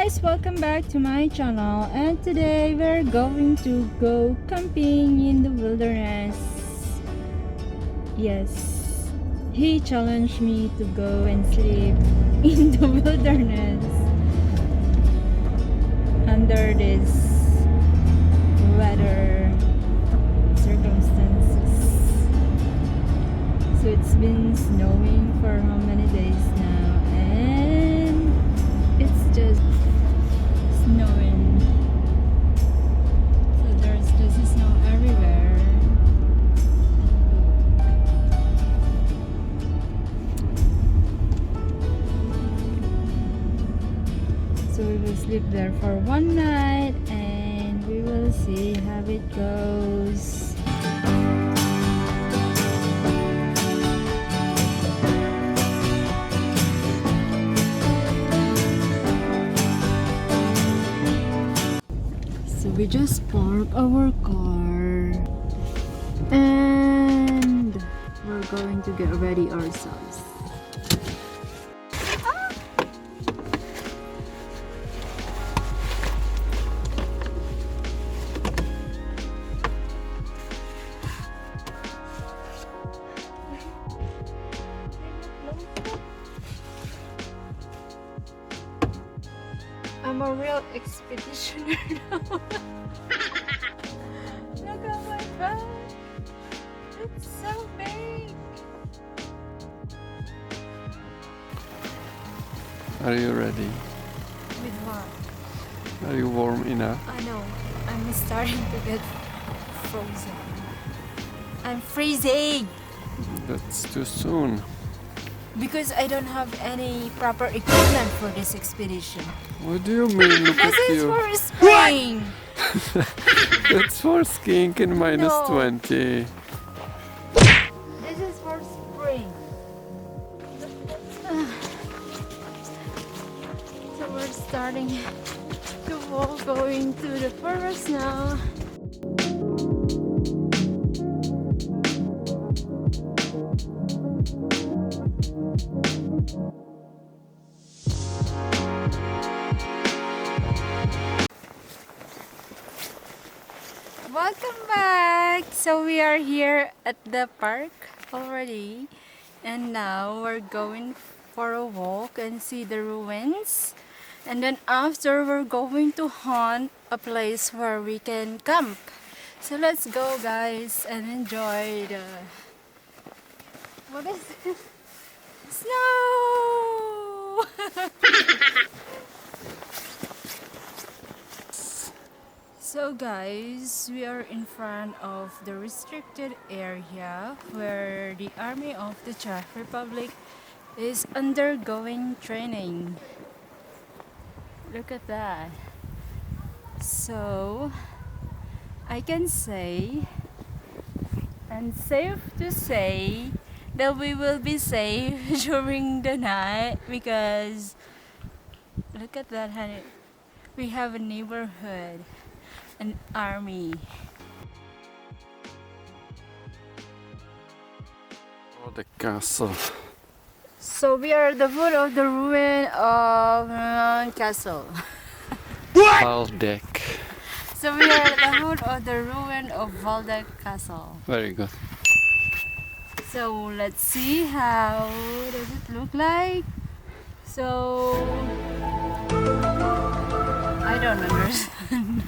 guys, welcome back to my channel, and today we're going to go camping in the wilderness. Yes, he challenged me to go and sleep in the wilderness under this weather circumstances. So it's been snowing for how many days now, and it's just snowing. So there's just snow everywhere. So we will sleep there for one night and we will see how it goes. So we just parked our car and we're going to get ready ourselves. I'm a real expeditioner now. Look at my bag. It's so big. Are you ready? With what? Are you warm enough? I know. I'm starting to get frozen. I'm freezing That's too soon. because I don't have any proper equipment for this expedition. What do you mean? Look This at is you. for spring. That's for skiing in minus No. 20. This is for spring. So we're starting to walk, going to the forest now. Welcome back! So we are here at the park already, and now we're going for a walk and see the ruins, and then after we're going to hunt a place where we can camp. So let's go, guys, and enjoy the what is it? Snow. So guys, we are in front of the restricted area where the army of the Czech Republic is undergoing training. Look at that. So I can say, and safe to say, that we will be safe during the night because look at that, honey. We have a neighborhood. An army. Oh, the castle. So we are at the foot of the ruin of castle. Waldeck. So we are at the foot of the ruin of Waldeck Castle. Very good. So let's see how does it look like. So I don't understand.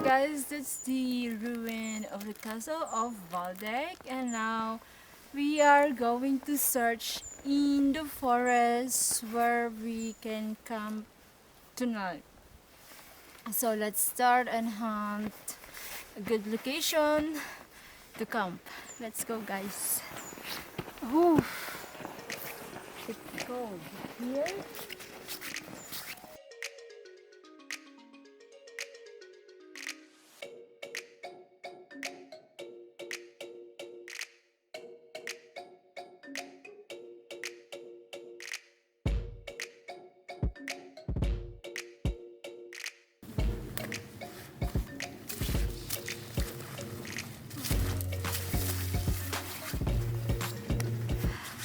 guys, that's the ruin of the castle of Waldeck, and now we are going to search in the forest where we can camp tonight. So let's start and hunt a good location to camp. Let's go, guys. Ooh, it's cold here.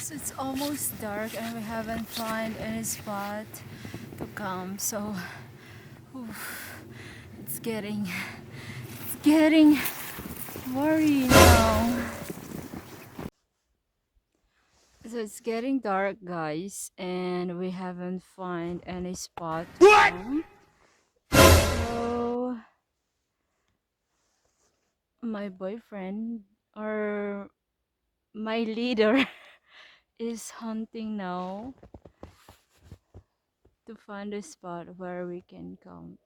So it's almost dark and we haven't found any spot to camp. So oof, it's getting worried now. So it's getting dark, guys, and we haven't found any spot to camp. So my boyfriend or my leader is hunting now to find a spot where we can camp.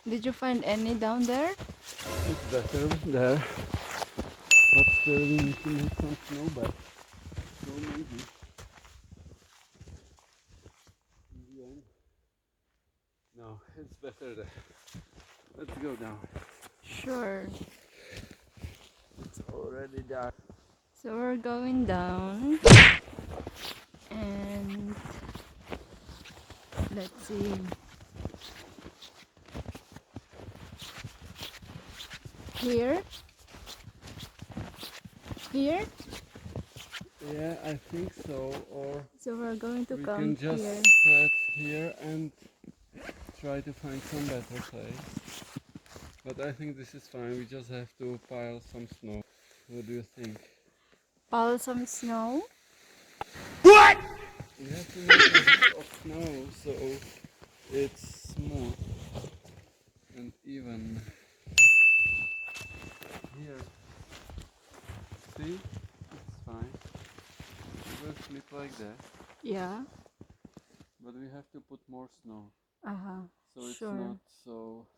Did you find any down there? It's better there, but still we need to make some snow back. So maybe in the end. No, it's better there. Let's go down. Sure. It's already dark. So we're going down and let's see. Here? Here? Yeah, I think so. Or So we're going to we camp can just here. spread here and try to find some better place. But I think this is fine. We just have to pile some snow. What do you think? Pile some snow. We have to make a heap of snow so it's smooth and even. Here. See? It's fine. It will slip like that. Yeah. But we have to put more snow. Uh-huh. So it's Sure. not so.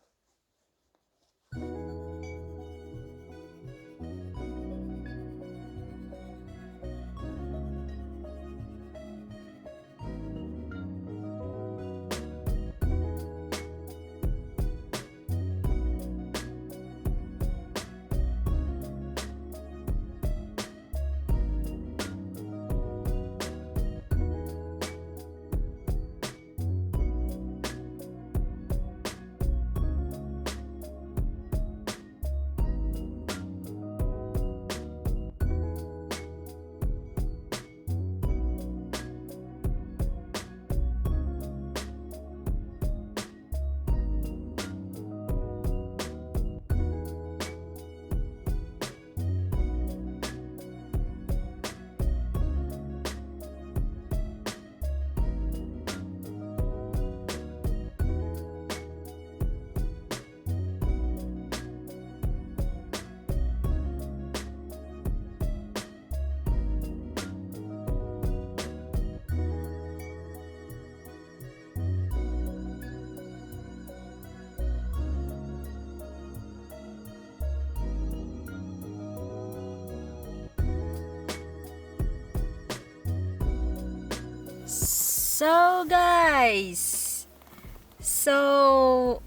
So guys, so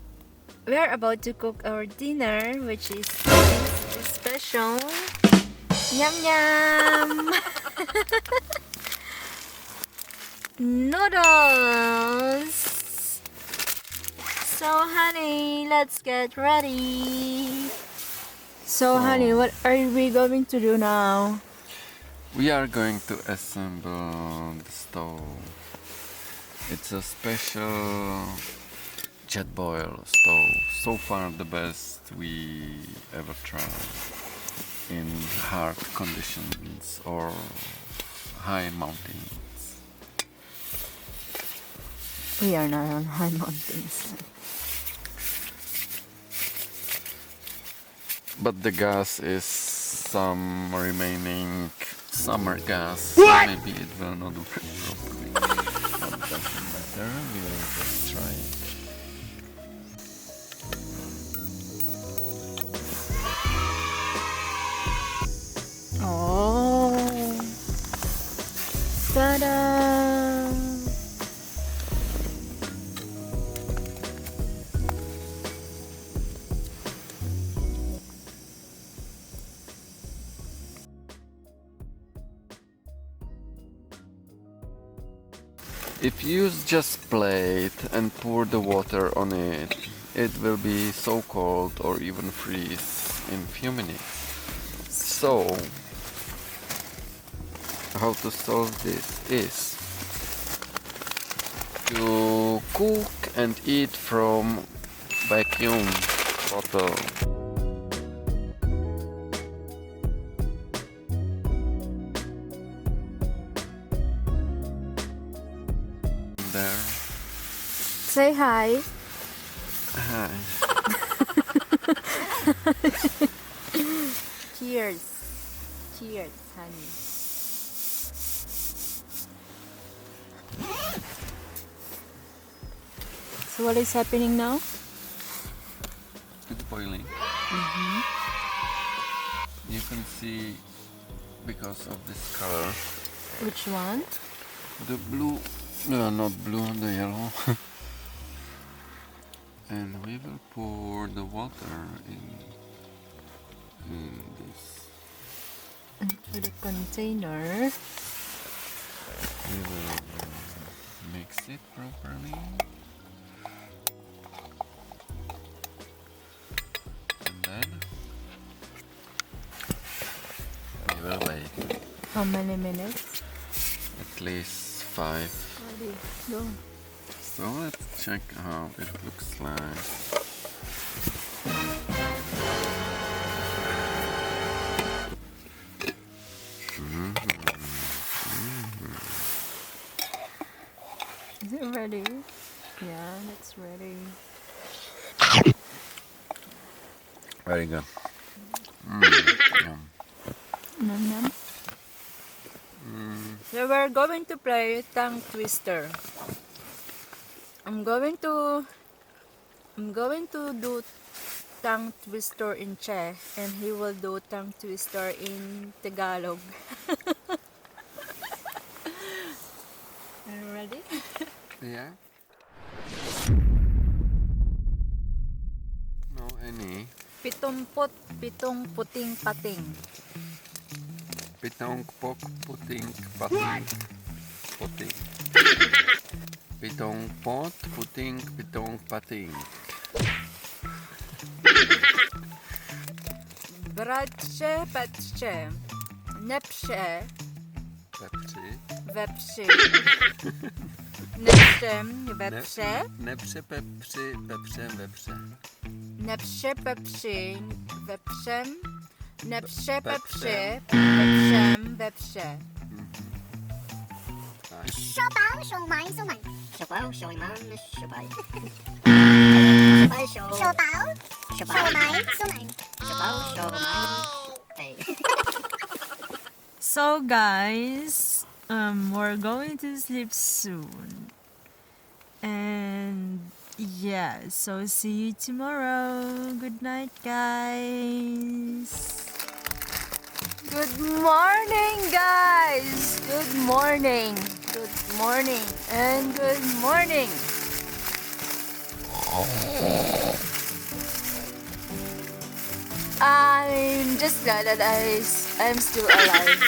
we're about to cook our dinner, which is this special yum yum noodles. So honey, let's get ready. So honey, what are we going to do now? We are going to assemble the stove. It's a special jet boil stove. So far the best we ever tried in hard conditions or high mountains. We are not on high mountains. But the gas is some remaining summer gas. Maybe it will not work properly. But doesn't matter, we will just try it. Oh, ta-da! If you use just plate and pour the water on it, it will be so cold or even freeze in few minutes. So, how to solve this is to cook and eat from vacuum bottle. There. Say hi. Hi. Cheers. Cheers, honey. So what is happening now? It's boiling. You can see because of this color. Which one? The blue, no, not blue, the yellow. And we will pour the water in this. Into the container. We will mix it properly. And then we will wait How many minutes? at least 5. Ready, go. So let's check how it looks like. Is it ready? Yeah, it's ready. Very good. Yum. Nom nom. So we're going to play tongue twister. I'm going to do tongue twister in Czech, and he will do tongue twister in Tagalog. Are you ready? Yeah. No, any. 77 puting pating. Pitong pok puting pating. Puting. Pitong pot puting pitong pating. Bratře, patře, nepře, Pepři. vepři. Nepřem, vepře. Nepře pepři, pepře, vepře. Nepře, pepři, vepřem. Nepře, pepři, vepřem, vepře. 手包手买手买，手包手买手买，手包手手买手买，手包手买，哎。 So guys, we're going to sleep soon. And yeah, so see you tomorrow. Good night, guys. Good morning, guys. Good morning. Good morning and good morning. I'm just glad that I'm still alive.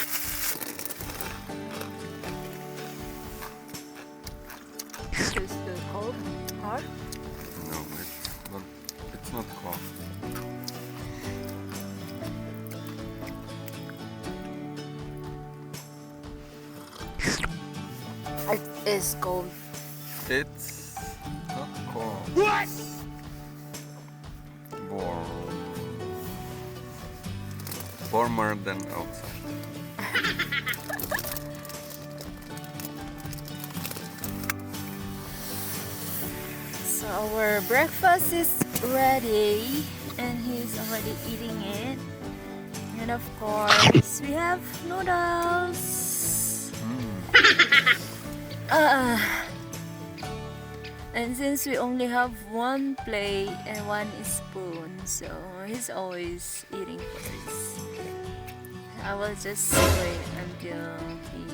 Is it still cold? Hot? No, it's not cold. It is cold. It's not cold. What? Warm. Warmer than outside. So our breakfast is ready and he's already eating it. And And of course, we have noodles. And since we only have one plate and one spoon, so he's always eating first. I will just wait until he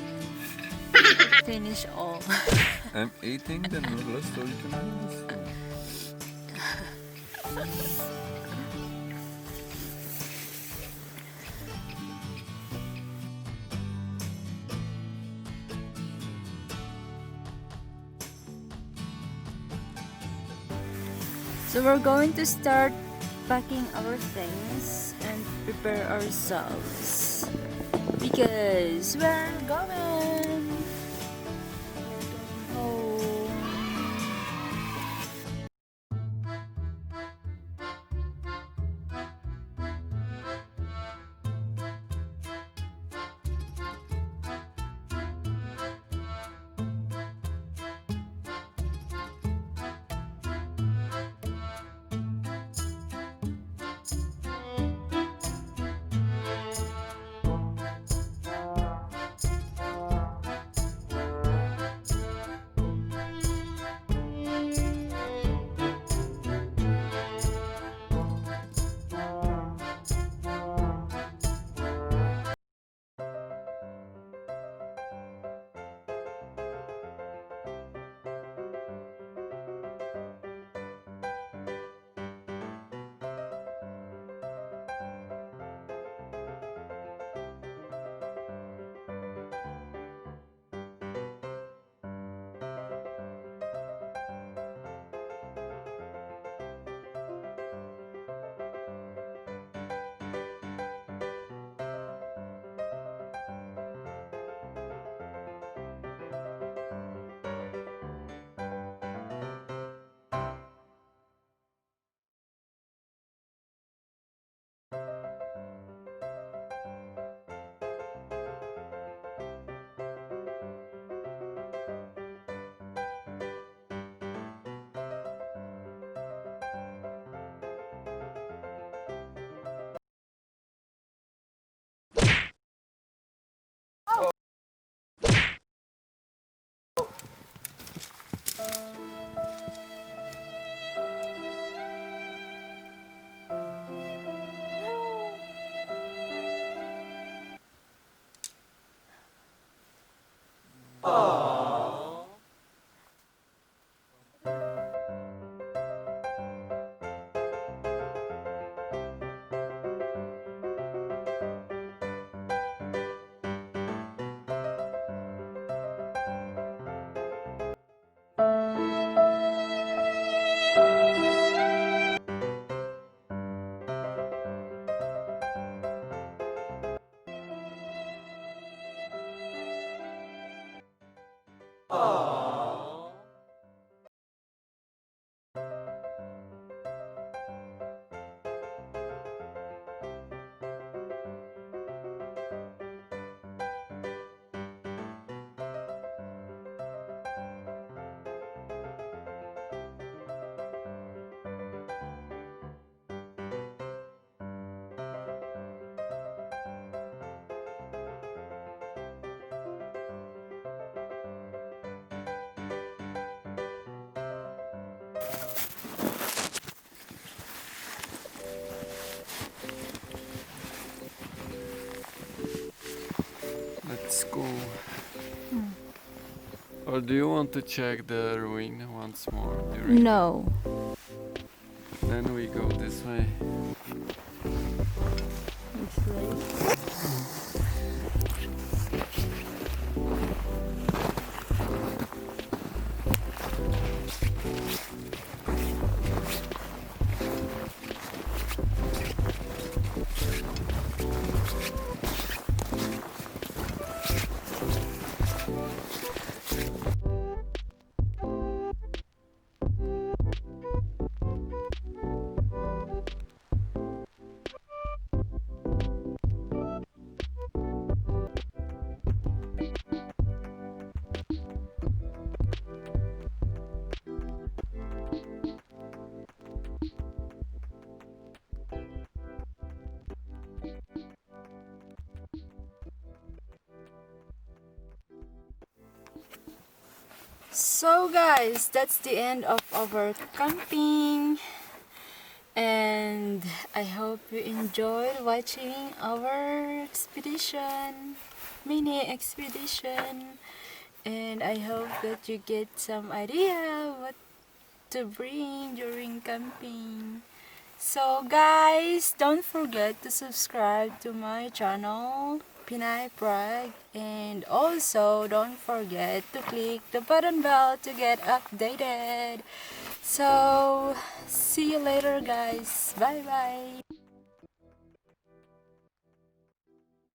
finish all. I'm eating the noodles so you can have the spoon. So we're going to start packing our things and prepare ourselves because we're going home. Let's go. Or do you want to check the ruin once more? No. Then we go this way. This way. So guys, that's the end of our camping, and I hope you enjoyed watching our expedition, mini expedition, and I hope that you get some idea what to bring during camping. So guys, don't forget to subscribe to my channel, Pinay Pride, and also don't forget to click the button bell to get updated. So see you later guys. Bye bye.